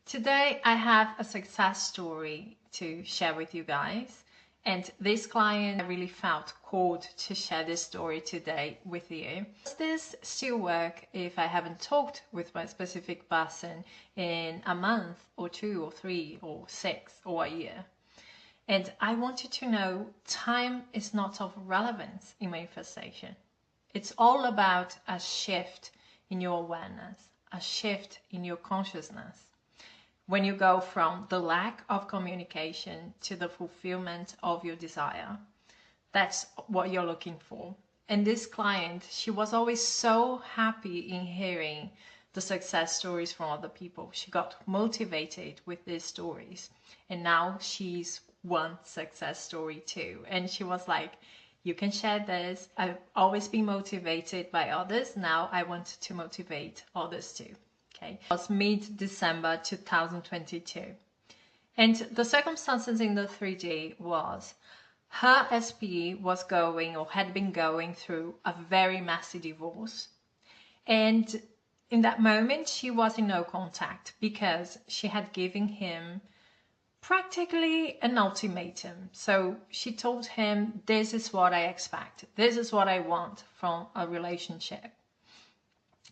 Today I have a success story to share with you guys, and this client I really felt called to share this story today with you. Does this still work if I haven't talked with my specific person in a month or 2 or 3 or 6 or a year? And I want you to know time is not of relevance in manifestation. It's all about a shift in your awareness, a shift in your consciousness. When you go from the lack of communication to the fulfillment of your desire, that's what you're looking for. And this client, she was always so happy in hearing the success stories from other people. She got motivated with these stories, and now she's one success story too. And she was like, you can share this. I've always been motivated by others. Now I want to motivate others too. Okay. It was mid-December 2022. And the circumstances in the 3D was her SP was going or had been going through a very messy divorce. And in that moment, she was in no contact because she had given him practically an ultimatum. So she told him, this is what I expect. This is what I want from a relationship.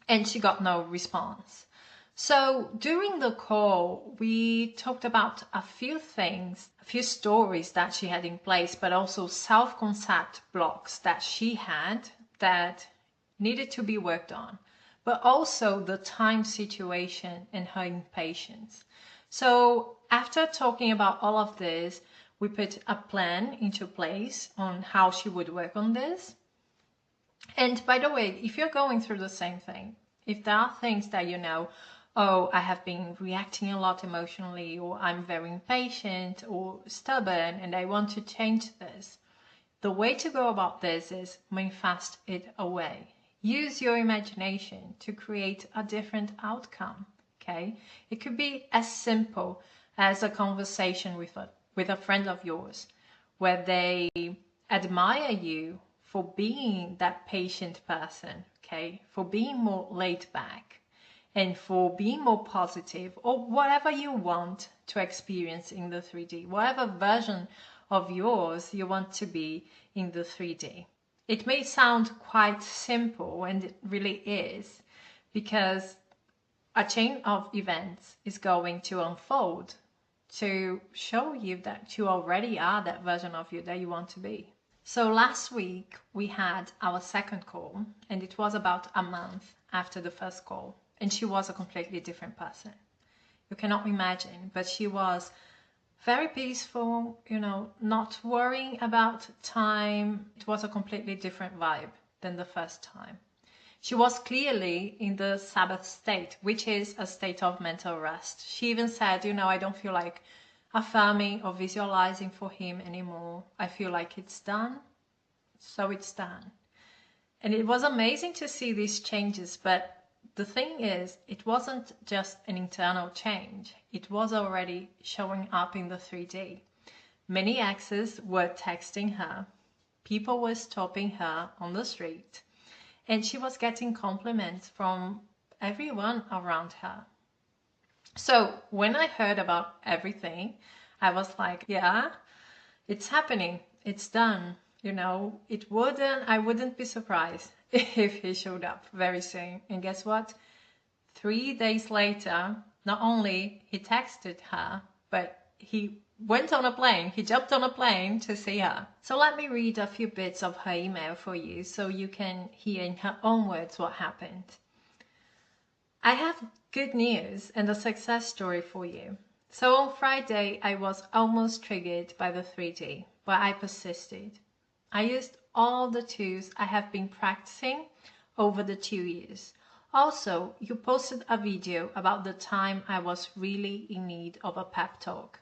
And she got no response. So during the call, we talked about a few things, a few stories that she had in place, but also self-concept blocks that she had that needed to be worked on, but also the time situation and her impatience. So after talking about all of this, we put a plan into place on how she would work on this. And by the way, if you're going through the same thing, if there are things that you know, oh, I have been reacting a lot emotionally, or I'm very impatient or stubborn and I want to change this, the way to go about this is manifest it away. Use your imagination to create a different outcome, okay? It could be as simple as a conversation with a friend of yours where they admire you for being that patient person, okay? For being more laid back, and for being more positive, or whatever you want to experience in the 3D, whatever version of yours you want to be in the 3D. It may sound quite simple, and it really is, because a chain of events is going to unfold to show you that you already are that version of you that you want to be. So last week we had our second call, and it was about a month after the first call. And she was a completely different person. You cannot imagine, but she was very peaceful, you know, not worrying about time. It was a completely different vibe than the first time. She was clearly in the Sabbath state, which is a state of mental rest. She even said, you know, I don't feel like affirming or visualizing for him anymore. I feel like it's done, so it's done. And it was amazing to see these changes, but the thing is, it wasn't just an internal change. It was already showing up in the 3D. Many exes were texting her. People were stopping her on the street. And she was getting compliments from everyone around her. So when I heard about everything, I was like, yeah, it's happening. It's done. You know, I wouldn't be surprised if he showed up very soon. And guess what? 3 days later, not only he texted her, but he went on a plane. He jumped on a plane to see her. So let me read a few bits of her email for you so you can hear in her own words what happened. I have good news and a success story for you. So on Friday, I was almost triggered by the 3D, but I persisted. I used all the tools I have been practicing over the 2 years. Also, you posted a video about the time I was really in need of a pep talk.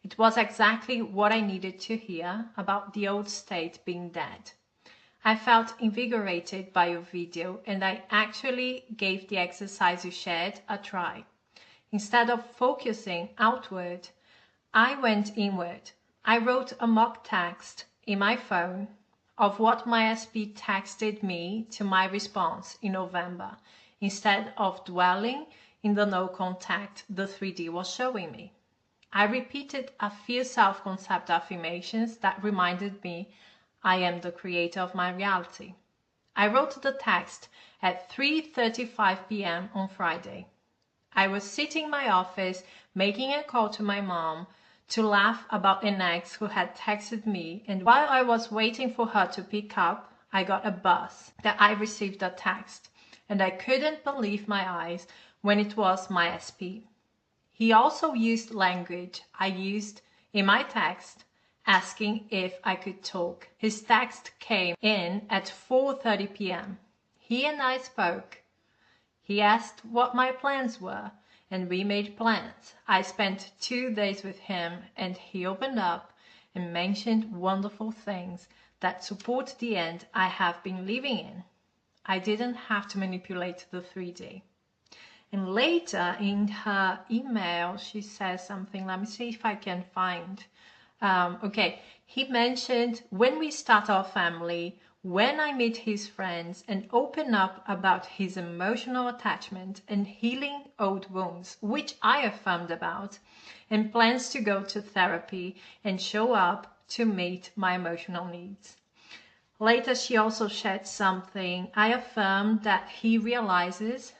It was exactly what I needed to hear about the old state being dead. I felt invigorated by your video, and I actually gave the exercise you shared a try. Instead of focusing outward, I went inward. I wrote a mock text in my phone of what my SP texted me to my response in November, instead of dwelling in the no contact the 3D was showing me. I repeated a few self-concept affirmations that reminded me I am the creator of my reality. I wrote the text at 3:35 p.m. on Friday. I was sitting in my office making a call to my mom to laugh about an ex who had texted me, and while I was waiting for her to pick up, I got a buzz that I received a text, and I couldn't believe my eyes when it was my SP. He also used language I used in my text, asking if I could talk. His text came in at 4:30 p.m. He and I spoke. He asked what my plans were, and we made plans. I spent 2 days with him, and he opened up and mentioned wonderful things that support the end I have been living in. I didn't have to manipulate the 3D. And later in her email, she says something. Let me see if I can find. Okay, he mentioned when we start our family, when I meet his friends and open up about his emotional attachment and healing old wounds, which I affirmed about, and plans to go to therapy and show up to meet my emotional needs. Later, she also shared something. I affirmed that he realizes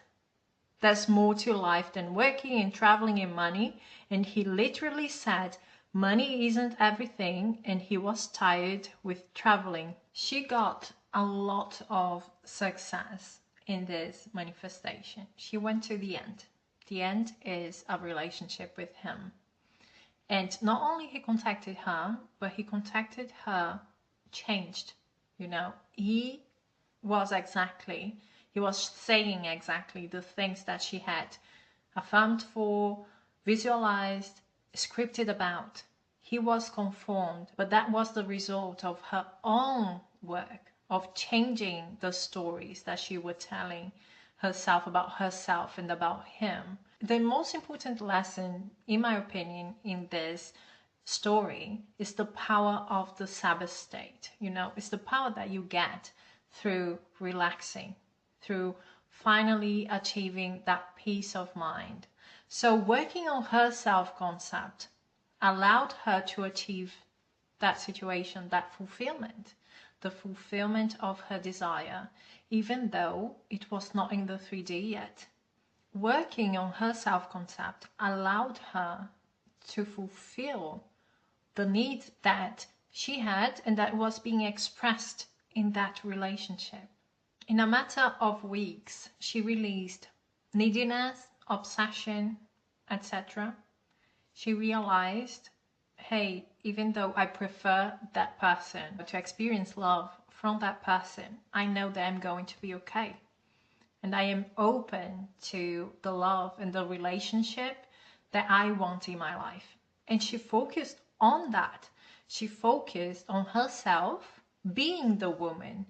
there's more to life than working and traveling and money, and he literally said money isn't everything, and he was tired with traveling. She got a lot of success in this manifestation. She went to the end. The end is a relationship with him. And not only he contacted her, but he contacted her changed. You know, he was saying exactly the things that she had affirmed for, visualized, scripted about. He was conformed, but that was the result of her own work, of changing the stories that she was telling herself about herself and about him. The most important lesson, in my opinion, in this story is the power of the Sabbath state. You know, it's the power that you get through relaxing, through finally achieving that peace of mind. So working on her self-concept allowed her to achieve that situation, that fulfillment, the fulfillment of her desire, even though it was not in the 3D yet. Working on her self-concept allowed her to fulfill the need that she had and that was being expressed in that relationship. In a matter of weeks, she released neediness, obsession, etc. She realized, hey, even though I prefer that person, to experience love from that person, I know that I'm going to be okay. And I am open to the love and the relationship that I want in my life. And she focused on that. She focused on herself being the woman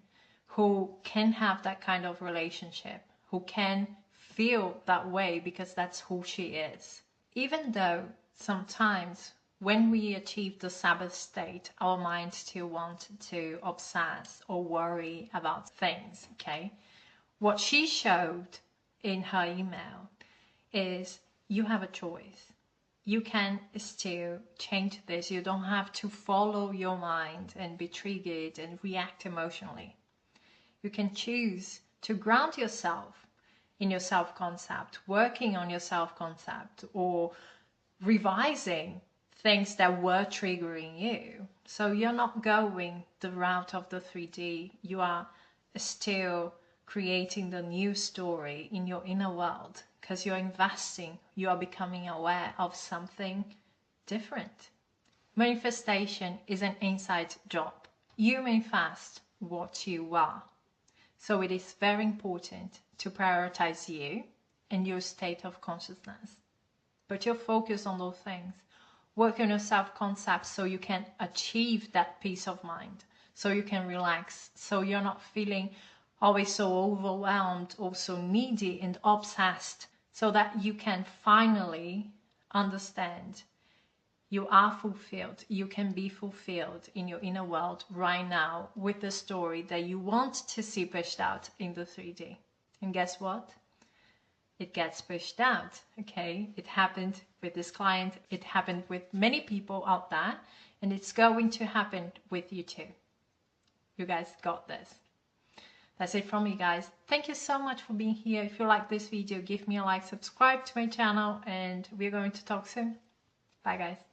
who can have that kind of relationship, who can feel that way because that's who she is. Even though sometimes when we achieve the Sabbath state, our mind still wants to obsess or worry about things, okay? What she showed in her email is you have a choice. You can still change this. You don't have to follow your mind and be triggered and react emotionally. You can choose to ground yourself in your self-concept, working on your self-concept, or revising things that were triggering you. So you're not going the route of the 3D. You are still creating the new story in your inner world because you're investing, you are becoming aware of something different. Manifestation is an inside job. You manifest what you are. So it is very important to prioritize you and your state of consciousness. Put your focus on those things. Work on your self-concept so you can achieve that peace of mind, so you can relax, so you're not feeling always so overwhelmed or so needy and obsessed, so that you can finally understand you are fulfilled. You can be fulfilled in your inner world right now with the story that you want to see pushed out in the 3D. And guess what? it gets pushed out. Okay, it happened with this client, it happened with many people out there, and it's going to happen with you too. You guys got this. That's it from me, guys. Thank you so much for being here. If you like this video, give me a like, subscribe to my channel, and we're going to talk soon. Bye, guys.